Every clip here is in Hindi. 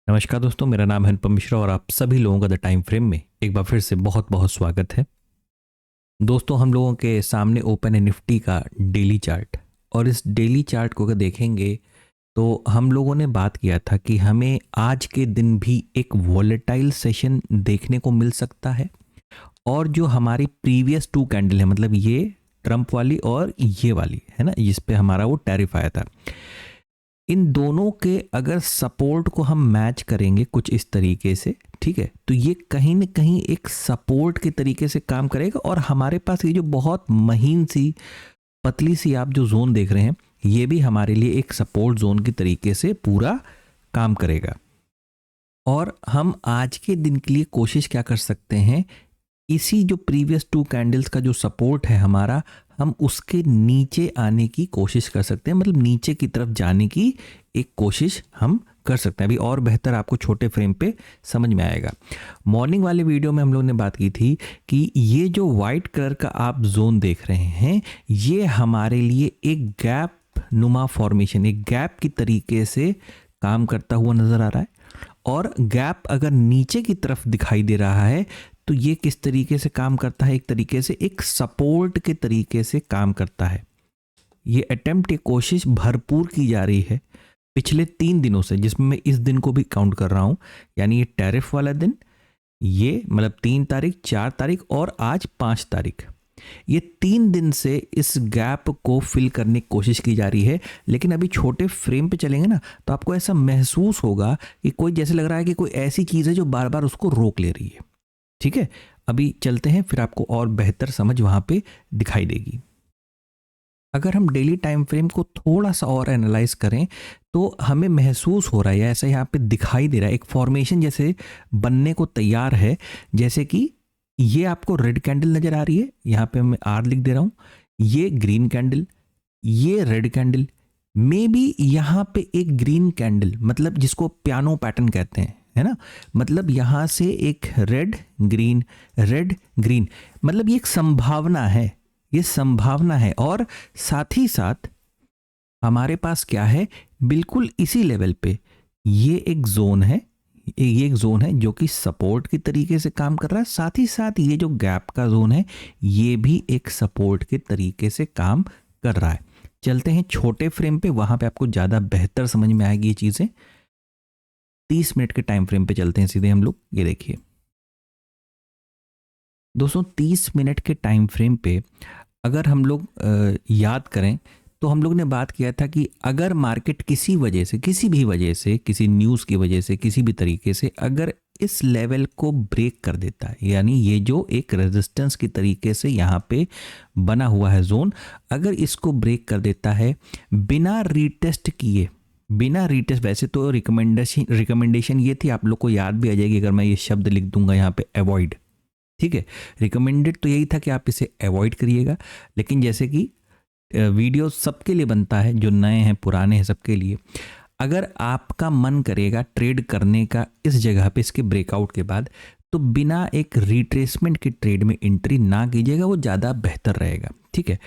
नमस्कार दोस्तों, मेरा नाम है अनुपम मिश्रा और आप सभी लोगों का द टाइम फ्रेम में एक बार फिर से बहुत बहुत स्वागत है। दोस्तों, हम लोगों के सामने ओपन है निफ्टी का डेली चार्ट और इस डेली चार्ट को अगर देखेंगे तो हम लोगों ने बात किया था कि हमें आज के दिन भी एक वॉलेटाइल सेशन देखने को मिल सकता है और जो हमारी प्रीवियस टू कैंडल है, मतलब ये ट्रम्प वाली और ये वाली है ना, जिस पे हमारा वो टैरिफ आया था, इन दोनों के अगर सपोर्ट को हम मैच करेंगे कुछ इस तरीके से, ठीक है, तो ये कहीं ना कहीं एक सपोर्ट के तरीके से काम करेगा और हमारे पास ये जो बहुत महीन सी पतली सी आप जो जोन देख रहे हैं, ये भी हमारे लिए एक सपोर्ट जोन के तरीके से पूरा काम करेगा। और हम आज के दिन के लिए कोशिश क्या कर सकते हैं, इसी जो प्रीवियस टू कैंडल्स का जो सपोर्ट है हमारा, हम उसके नीचे आने की कोशिश कर सकते हैं, मतलब नीचे की तरफ जाने की एक कोशिश हम कर सकते हैं। अभी और बेहतर आपको छोटे फ्रेम पे समझ में आएगा। मॉर्निंग वाले वीडियो में हम लोग ने बात की थी कि ये जो वाइट कलर का आप जोन देख रहे हैं, ये हमारे लिए एक गैप नुमा फॉर्मेशन, एक गैप की तरीके से काम करता हुआ नजर आ रहा है। और गैप अगर नीचे की तरफ दिखाई दे रहा है तो ये किस तरीके से काम करता है, एक तरीके से एक सपोर्ट के तरीके से काम करता है। ये अटेम्प्ट, ये कोशिश भरपूर की जा रही है पिछले 3 दिनों से, जिसमें मैं इस दिन को भी काउंट कर रहा हूं, यानी ये टैरिफ वाला दिन, ये मतलब 3 तारीख, 4 तारीख और आज 5 तारीख, ये 3 दिन से इस गैप को फिल करने की कोशिश की जा रही है। लेकिन अभी छोटे फ्रेम पे चलेंगे ना तो आपको ऐसा महसूस होगा कि कोई, जैसे लग रहा है कि कोई ऐसी चीज़ है जो बार बार उसको रोक ले रही है। ठीक है, अभी चलते हैं, फिर आपको और बेहतर समझ वहां पे दिखाई देगी। अगर हम डेली टाइम फ्रेम को थोड़ा सा और एनालाइज करें तो हमें महसूस हो रहा है, ऐसा यहाँ पे दिखाई दे रहा है, एक फॉर्मेशन जैसे बनने को तैयार है। जैसे कि ये आपको रेड कैंडल नजर आ रही है, यहाँ पे मैं आर लिख दे रहा हूँ, ये ग्रीन कैंडल, ये रेड कैंडल, मे बी यहाँ पे एक ग्रीन कैंडल, मतलब जिसको पियानो पैटर्न कहते हैं, है ना, मतलब यहां से एक रेड ग्रीन, मतलब ये एक संभावना है, ये संभावना है। और साथ ही साथ हमारे पास क्या है, बिल्कुल इसी लेवल पे ये एक जोन है, ये एक जोन है जो कि सपोर्ट की तरीके से काम कर रहा है। साथ ही साथ ये जो गैप का जोन है, ये भी एक सपोर्ट के तरीके से काम कर रहा है। चलते हैं छोटे फ्रेम पे, वहां पे आपको ज्यादा बेहतर समझ में आएगी ये चीजें। 30 मिनट के टाइम फ्रेम पे चलते हैं सीधे हम लोग। ये देखिए दोस्तों, 30 मिनट के टाइम फ्रेम पे अगर हम लोग याद करें तो हम लोग ने बात किया था कि अगर मार्केट किसी वजह से, किसी भी वजह से, किसी न्यूज़ की वजह से, किसी भी तरीके से अगर इस लेवल को ब्रेक कर देता है, यानी ये जो एक रेजिस्टेंस की तरीके से यहाँ पे बना हुआ है जोन, अगर इसको ब्रेक कर देता है बिना रीटेस्ट किए, बिना रीटेस्ट, वैसे तो रिकमेंडेशन ये थी, आप लोग को याद भी आ जाएगी अगर मैं ये शब्द लिख दूंगा यहाँ पे, अवॉइड। ठीक है, रिकमेंडेड तो यही था कि आप इसे अवॉइड करिएगा, लेकिन जैसे कि वीडियो सबके लिए बनता है, जो नए हैं पुराने हैं सबके लिए, अगर आपका मन करेगा ट्रेड करने का इस जगह पे इसके ब्रेकआउट के बाद, तो बिना एक रिट्रेसमेंट के ट्रेड में एंट्री ना कीजिएगा, वो ज़्यादा बेहतर रहेगा। ठीक है,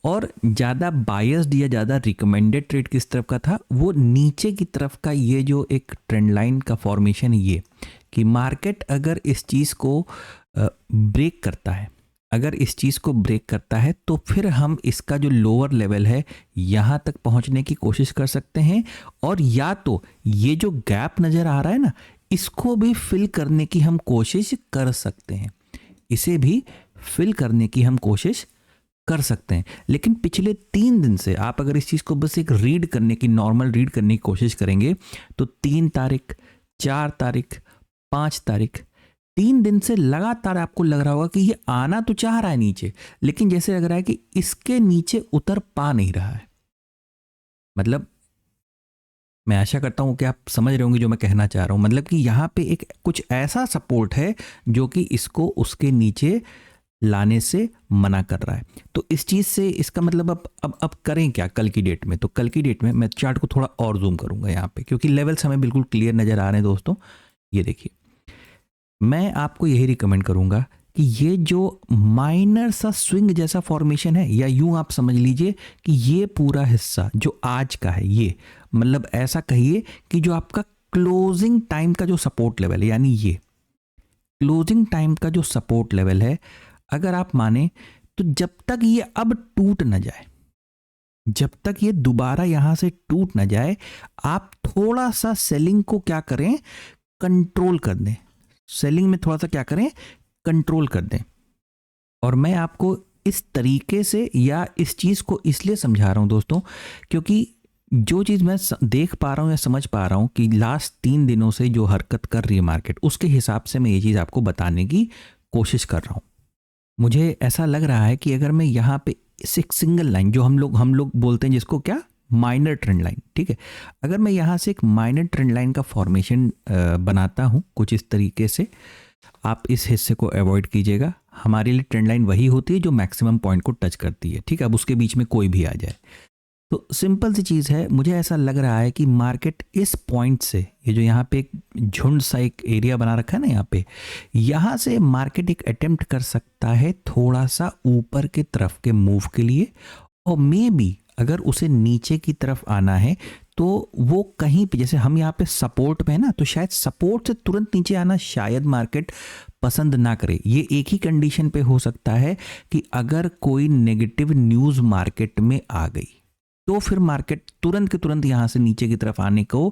और ज़्यादा बायस्ड या ज़्यादा रिकमेंडेड ट्रेड किस तरफ का था, वो नीचे की तरफ का, ये जो एक ट्रेंड लाइन का फॉर्मेशन है, ये कि मार्केट अगर इस चीज़ को ब्रेक करता है, अगर इस चीज़ को ब्रेक करता है तो फिर हम इसका जो लोअर लेवल है यहाँ तक पहुँचने की कोशिश कर सकते हैं, और या तो ये जो गैप नज़र आ रहा है ना, इसको भी फिल करने की हम कोशिश कर सकते हैं, इसे भी फिल करने की हम कोशिश कर सकते हैं। लेकिन पिछले 3 दिन से आप अगर इस चीज़ को बस एक रीड करने की, नॉर्मल रीड करने की कोशिश करेंगे तो 3 तारीख, 4 तारीख, 5 तारीख, 3 दिन से लगातार आपको लग रहा होगा कि ये आना तो चाह रहा है नीचे, लेकिन जैसे लग रहा है कि इसके नीचे उतर पा नहीं रहा है। मतलब मैं आशा करता हूं कि आप समझ रहे होंगे जो मैं कहना चाह रहा हूं, मतलब कि यहां पे एक कुछ ऐसा सपोर्ट है जो कि इसको उसके नीचे लाने से मना कर रहा है। तो इस चीज से इसका मतलब अब करें क्या कल की डेट में, तो कल की डेट में मैं चार्ट को थोड़ा और जूम करूंगा यहाँ पे, क्योंकि लेवल्स हमें बिल्कुल क्लियर नजर आ रहे हैं दोस्तों। ये देखिए, मैं आपको यही रिकमेंड करूंगा कि ये जो माइनर सा स्विंग जैसा फॉर्मेशन है, या यूं आप समझ लीजिए कि ये पूरा हिस्सा जो आज का है, ये मतलब ऐसा कहिए कि जो आपका क्लोजिंग टाइम का जो सपोर्ट लेवल है, यानी ये क्लोजिंग टाइम का जो सपोर्ट लेवल है, अगर आप माने तो जब तक ये अब टूट ना जाए, जब तक ये दोबारा यहां से टूट ना जाए, आप थोड़ा सा सेलिंग को क्या करें, कंट्रोल कर दें। सेलिंग में थोड़ा सा क्या करें, कंट्रोल कर दें। और मैं आपको इस तरीके से या इस चीज को इसलिए समझा रहा हूं दोस्तों, क्योंकि जो चीज मैं देख पा रहा हूं या समझ पा रहा हूं कि लास्ट 3 दिनों से जो हरकत कर रही है मार्केट, उसके हिसाब से मैं ये चीज आपको बताने की कोशिश कर रहा हूं। मुझे ऐसा लग रहा है कि अगर मैं यहाँ पे एक सिंगल लाइन, जो हम लोग बोलते हैं जिसको क्या, माइनर ट्रेंड लाइन, ठीक है, अगर मैं यहाँ से एक माइनर ट्रेंड लाइन का फॉर्मेशन बनाता हूँ कुछ इस तरीके से, आप इस हिस्से को अवॉइड कीजिएगा। हमारे लिए ट्रेंड लाइन वही होती है जो मैक्सिमम पॉइंट को टच करती है, ठीक है। अब उसके बीच में कोई भी आ जाए तो सिंपल सी चीज़ है। मुझे ऐसा लग रहा है कि मार्केट इस पॉइंट से, ये जो यहाँ पे एक झुंड सा एक एरिया बना रखा है ना यहाँ पे, यहाँ से मार्केट एक अटेम्प्ट कर सकता है थोड़ा सा ऊपर के तरफ के मूव के लिए, और मे बी अगर उसे नीचे की तरफ आना है तो वो कहीं पे, जैसे हम यहाँ पे सपोर्ट में है ना, तो शायद सपोर्ट से तुरंत नीचे आना शायद मार्केट पसंद ना करे। ये एक ही कंडीशन पे हो सकता है कि अगर कोई नेगेटिव न्यूज़ मार्केट में आ गई तो फिर मार्केट तुरंत के तुरंत यहाँ से नीचे की तरफ आने को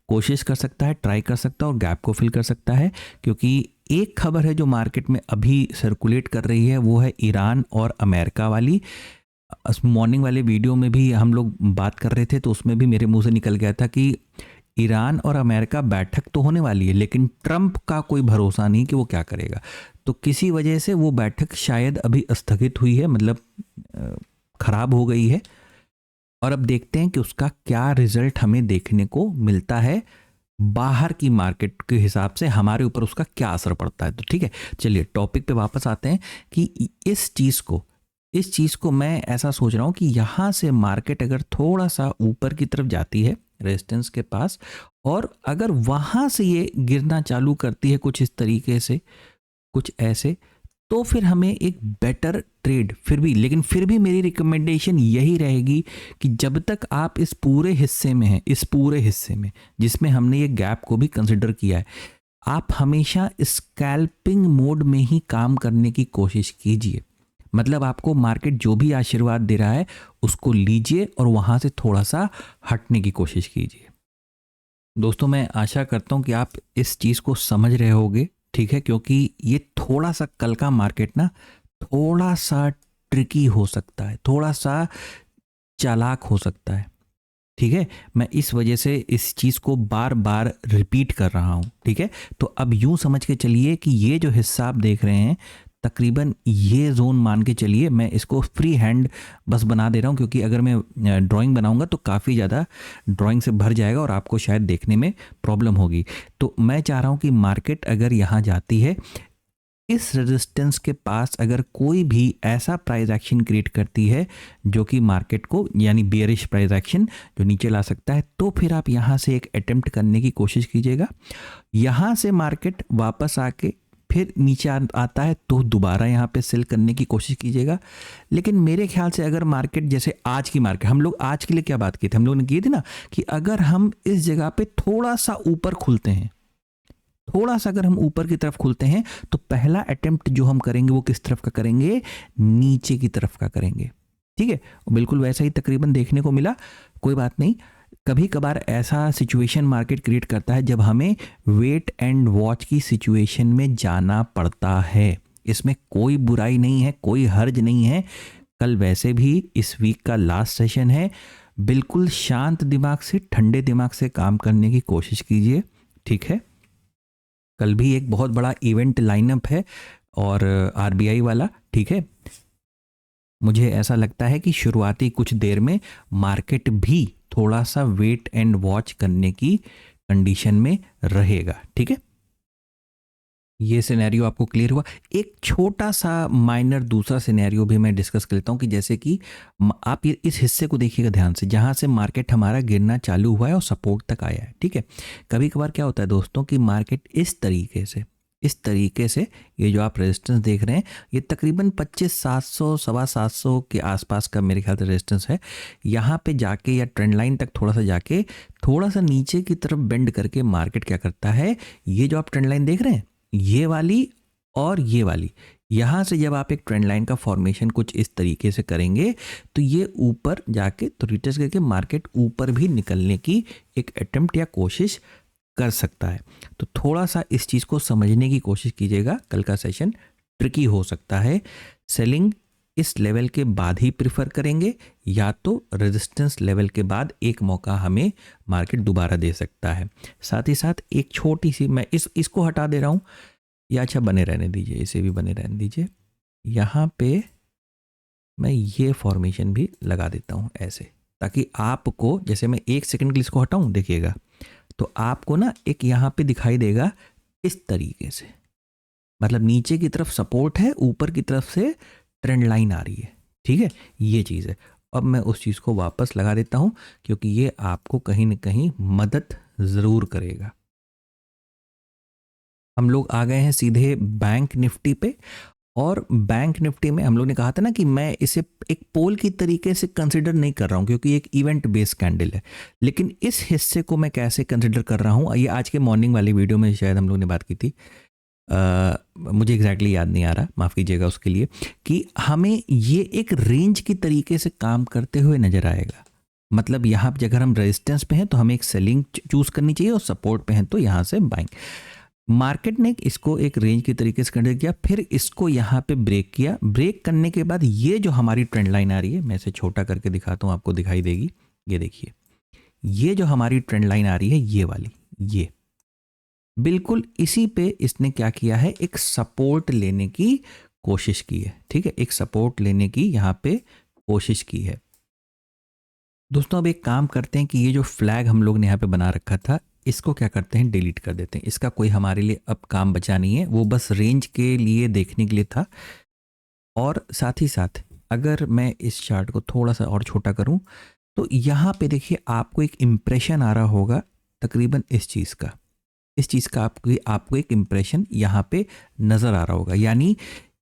कोशिश कर सकता है, ट्राई कर सकता है और गैप को फिल कर सकता है। क्योंकि एक खबर है जो मार्केट में अभी सर्कुलेट कर रही है, वो है ईरान और अमेरिका वाली। मॉर्निंग वाले वीडियो में भी हम लोग बात कर रहे थे, तो उसमें भी मेरे मुंह से निकल गया था कि ईरान और अमेरिका बैठक तो होने वाली है, लेकिन ट्रंप का कोई भरोसा नहीं कि वो क्या करेगा। तो किसी वजह से वो बैठक शायद अभी स्थगित हुई है, मतलब खराब हो गई है। और अब देखते हैं कि उसका क्या रिजल्ट हमें देखने को मिलता है, बाहर की मार्केट के हिसाब से हमारे ऊपर उसका क्या असर पड़ता है। तो ठीक है, चलिए टॉपिक पे वापस आते हैं कि इस चीज़ को मैं ऐसा सोच रहा हूँ कि यहाँ से मार्केट अगर थोड़ा सा ऊपर की तरफ जाती है रेजिस्टेंस के पास, और अगर वहाँ से ये गिरना चालू करती है कुछ इस तरीके से, कुछ ऐसे, तो फिर हमें एक बेटर ट्रेड लेकिन फिर भी मेरी रिकमेंडेशन यही रहेगी कि जब तक आप इस पूरे हिस्से में हैं, इस पूरे हिस्से में जिसमें हमने ये गैप को भी कंसिडर किया है, आप हमेशा स्कैल्पिंग मोड में ही काम करने की कोशिश कीजिए। मतलब आपको मार्केट जो भी आशीर्वाद दे रहा है उसको लीजिए और वहाँ से थोड़ा सा हटने की कोशिश कीजिए। दोस्तों, मैं आशा करता हूँ कि आप इस चीज़ को समझ रहे होगे, ठीक है, क्योंकि ये थोड़ा सा कल का मार्केट ना थोड़ा सा ट्रिकी हो सकता है, थोड़ा सा चालाक हो सकता है, ठीक है। मैं इस वजह से इस चीज़ को बार बार रिपीट कर रहा हूँ, ठीक है। तो अब यूँ समझ के चलिए कि ये जो हिस्सा आप देख रहे हैं, तकरीबन ये जोन मान के चलिए, मैं इसको फ्री हैंड बस बना दे रहा हूँ, क्योंकि अगर मैं ड्राइंग बनाऊंगा तो काफ़ी ज़्यादा ड्राइंग से भर जाएगा और आपको शायद देखने में प्रॉब्लम होगी। तो मैं चाह रहा हूँ कि मार्केट अगर यहाँ जाती है, इस रेजिस्टेंस के पास अगर कोई भी ऐसा प्राइस एक्शन क्रिएट करती है जो कि मार्केट को, यानी बियरिश प्राइस एक्शन जो नीचे ला सकता है, तो फिर आप यहाँ से एक अटेम्प्ट करने की कोशिश कीजिएगा। यहाँ से मार्केट वापस आके फिर नीचे आता है तो दोबारा यहाँ पे सेल करने की कोशिश कीजिएगा। लेकिन मेरे ख्याल से अगर मार्केट, जैसे आज की मार्केट, हम लोग आज के लिए क्या बात की थी, हम लोगों ने की थी ना कि अगर हम इस जगह पे थोड़ा सा ऊपर खुलते हैं, थोड़ा सा अगर हम ऊपर की तरफ खुलते हैं, तो पहला अटेम्प्ट जो हम करेंगे वो किस तरफ का करेंगे, नीचे की तरफ का करेंगे, ठीक है। बिल्कुल वैसा ही तकरीबन देखने को मिला। कोई बात नहीं, कभी कभार ऐसा सिचुएशन मार्केट क्रिएट करता है जब हमें वेट एंड वॉच की सिचुएशन में जाना पड़ता है। इसमें कोई बुराई नहीं है, कोई हर्ज नहीं है। कल वैसे भी इस वीक का लास्ट सेशन है, बिल्कुल शांत दिमाग से, ठंडे दिमाग से काम करने की कोशिश कीजिए, ठीक है। कल भी एक बहुत बड़ा इवेंट लाइनअप है और आरबीआई वाला, ठीक है। मुझे ऐसा लगता है कि शुरुआती कुछ देर में मार्केट भी थोड़ा सा वेट एंड वॉच करने की कंडीशन में रहेगा, ठीक है। ये सिनेरियो आपको क्लियर हुआ। एक छोटा सा माइनर दूसरा सिनेरियो भी मैं डिस्कस कर लेता हूँ कि जैसे कि आप ये इस हिस्से को देखिएगा ध्यान से, जहाँ से मार्केट हमारा गिरना चालू हुआ है और सपोर्ट तक आया है, ठीक है। कभी कभार क्या होता है दोस्तों कि मार्केट इस तरीके से इस तरीके से ये जो आप रेजिस्टेंस देख रहे हैं ये तकरीबन 25,700 7,700 के आसपास का मेरे ख्याल से रेजिस्टेंस है। यहाँ पे जाके या ट्रेंड लाइन तक थोड़ा सा जाके थोड़ा सा नीचे की तरफ बेंड करके मार्केट क्या करता है, ये जो आप ट्रेंड लाइन देख रहे हैं ये वाली और ये वाली, यहाँ से जब आप एक ट्रेंड लाइन का फॉर्मेशन कुछ इस तरीके से करेंगे तो ये ऊपर जाके तो रिटेस्ट करके मार्केट ऊपर भी निकलने की एक अटेम्प्ट या कोशिश कर सकता है। तो थोड़ा सा इस चीज़ को समझने की कोशिश कीजिएगा, कल का सेशन ट्रिकी हो सकता है। सेलिंग इस लेवल के बाद ही प्रिफर करेंगे या तो रेजिस्टेंस लेवल के बाद एक मौका हमें मार्केट दोबारा दे सकता है। साथ ही साथ एक छोटी सी मैं इसको हटा दे रहा हूँ, या अच्छा बने रहने दीजिए, इसे भी बने रहने दीजिए। यहाँ पे मैं ये फॉर्मेशन भी लगा देता हूँ ऐसे, ताकि आपको जैसे मैं 1 सेकंड के लिए इसको हटाऊँ देखिएगा तो आपको ना एक यहाँ पे दिखाई देगा इस तरीके से, मतलब नीचे की तरफ सपोर्ट है, ऊपर की तरफ से ट्रेंड लाइन आ रही है। ठीक है, ये चीज़ है। अब मैं उस चीज़ को वापस लगा देता हूँ क्योंकि ये आपको कहीं ना कहीं मदद ज़रूर करेगा। हम लोग आ गए हैं सीधे बैंक निफ्टी पे, और बैंक निफ्टी में हम लोग ने कहा था ना कि मैं इसे एक पोल की तरीके से कंसिडर नहीं कर रहा हूँ क्योंकि एक इवेंट बेस्ड कैंडल है, लेकिन इस हिस्से को मैं कैसे कंसिडर कर रहा हूँ ये आज के मॉर्निंग वाली वीडियो में शायद हम लोग ने बात की थी, मुझे एग्जैक्टली याद नहीं आ रहा, माफ़ कीजिएगा उसके लिए, कि हमें ये एक रेंज की तरीके से काम करते हुए नजर आएगा। मतलब यहाँ पर अगर हम रेजिस्टेंस पे हैं तो हमें एक सेलिंग चूज करनी चाहिए और सपोर्ट पे हैं तो यहाँ से बाइंग। मार्केट ने इसको एक रेंज के तरीके से कंसिडर किया, फिर इसको यहाँ पे ब्रेक किया। ब्रेक करने के बाद ये जो हमारी ट्रेंड लाइन आ रही है, मैं इसे छोटा करके दिखाता हूँ, आपको दिखाई देगी। ये देखिए, ये जो हमारी ट्रेंड लाइन आ रही है ये वाली, ये बिल्कुल इसी पे इसने क्या किया है, एक सपोर्ट लेने की कोशिश की है। ठीक है, एक सपोर्ट लेने की यहाँ पे कोशिश की है। दोस्तों अब एक काम करते हैं कि ये जो फ्लैग हम लोग ने यहाँ पे बना रखा था इसको क्या करते हैं, डिलीट कर देते हैं। इसका कोई हमारे लिए अब काम बचा नहीं है, वो बस रेंज के लिए देखने के लिए था। और साथ ही साथ अगर मैं इस चार्ट को थोड़ा सा और छोटा करूं तो यहाँ पे देखिए आपको एक इम्प्रेशन आ रहा होगा तकरीबन इस चीज़ का आपको एक इम्प्रेशन यहाँ पे नज़र आ रहा होगा। यानी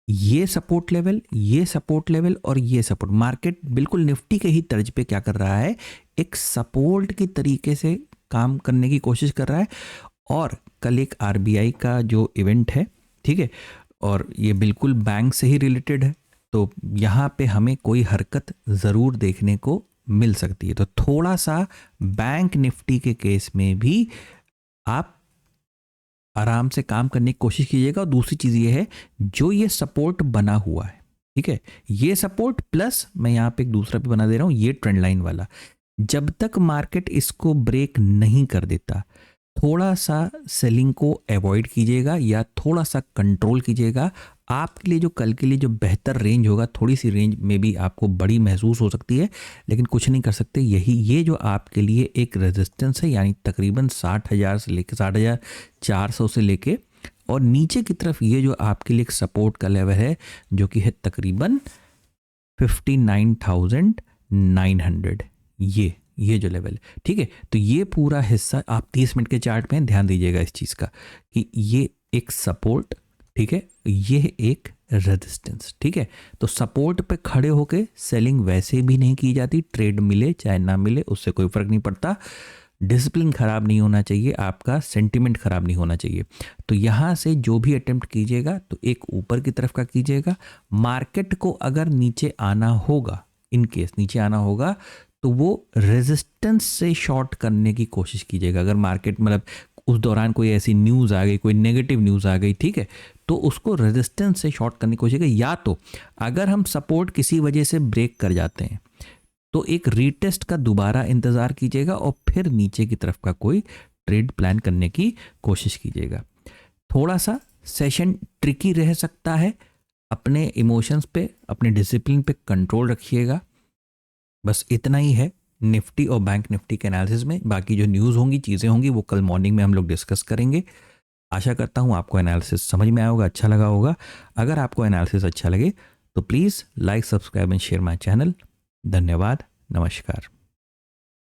ये सपोर्ट लेवल और ये सपोर्ट, मार्केट बिल्कुल निफ्टी के ही तर्ज पे क्या कर रहा है, एक सपोर्ट की तरीके से काम करने की कोशिश कर रहा है। और कल एक आरबीआई का जो इवेंट है, ठीक है, और ये बिल्कुल बैंक से ही रिलेटेड है, तो यहाँ पे हमें कोई हरकत ज़रूर देखने को मिल सकती है। तो थोड़ा सा बैंक निफ्टी के केस में भी आप आराम से काम करने की कोशिश कीजिएगा। और दूसरी चीज़ ये है, जो ये सपोर्ट बना हुआ है, ठीक है, ये सपोर्ट प्लस मैं यहाँ पे एक दूसरा भी बना दे रहा हूँ, ये ट्रेंड लाइन वाला, जब तक मार्केट इसको ब्रेक नहीं कर देता थोड़ा सा सेलिंग को अवॉइड कीजिएगा या थोड़ा सा कंट्रोल कीजिएगा। आपके लिए जो कल के लिए जो बेहतर रेंज होगा, थोड़ी सी रेंज में भी आपको बड़ी महसूस हो सकती है, लेकिन कुछ नहीं कर सकते। ये जो आपके लिए एक रेजिस्टेंस है, यानी तकरीबन 60,000 से लेकर 60,400 से लेके और नीचे की तरफ ये जो आपके लिए एक सपोर्ट का लेवल है जो कि है तकरीबन 59,900, ये जो लेवल है, ठीक है। तो ये पूरा हिस्सा आप 30 मिनट के चार्ट में ध्यान दीजिएगा इस चीज़ का कि ये एक सपोर्ट, ठीक है, ये एक रेजिस्टेंस, ठीक है। तो सपोर्ट पे खड़े होके सेलिंग वैसे भी नहीं की जाती, ट्रेड मिले चाहे ना मिले उससे कोई फर्क नहीं पड़ता। डिसिप्लिन खराब नहीं होना चाहिए, आपका सेंटिमेंट खराब नहीं होना चाहिए। तो यहाँ से जो भी अटेम्प्ट कीजिएगा तो एक ऊपर की तरफ का कीजिएगा। मार्केट को अगर नीचे आना होगा, इन केस नीचे आना होगा, तो वो रेजिस्टेंस से शॉर्ट करने की कोशिश कीजिएगा। अगर मार्केट मतलब उस दौरान कोई ऐसी न्यूज़ आ गई, कोई नेगेटिव न्यूज़ आ गई, ठीक है, तो उसको रेजिस्टेंस से शॉर्ट करने की कोशिश कीजिएगा। या तो अगर हम सपोर्ट किसी वजह से ब्रेक कर जाते हैं तो एक रीटेस्ट का दोबारा इंतज़ार कीजिएगा और फिर नीचे की तरफ का कोई ट्रेड प्लान करने की कोशिश कीजिएगा। थोड़ा सा सेशन ट्रिकी रह सकता है, अपने इमोशंस पे, अपने डिसिप्लिन पे कंट्रोल रखिएगा। बस इतना ही है निफ्टी और बैंक निफ्टी के एनालिसिस में। बाकी जो न्यूज़ होंगी, चीज़ें होंगी, वो कल मॉर्निंग में हम लोग डिस्कस करेंगे। आशा करता हूँ आपको एनालिसिस समझ में आया होगा, अच्छा लगा होगा। अगर आपको एनालिसिस अच्छा लगे तो please like, subscribe and share my channel. धन्यवाद, नमस्कार।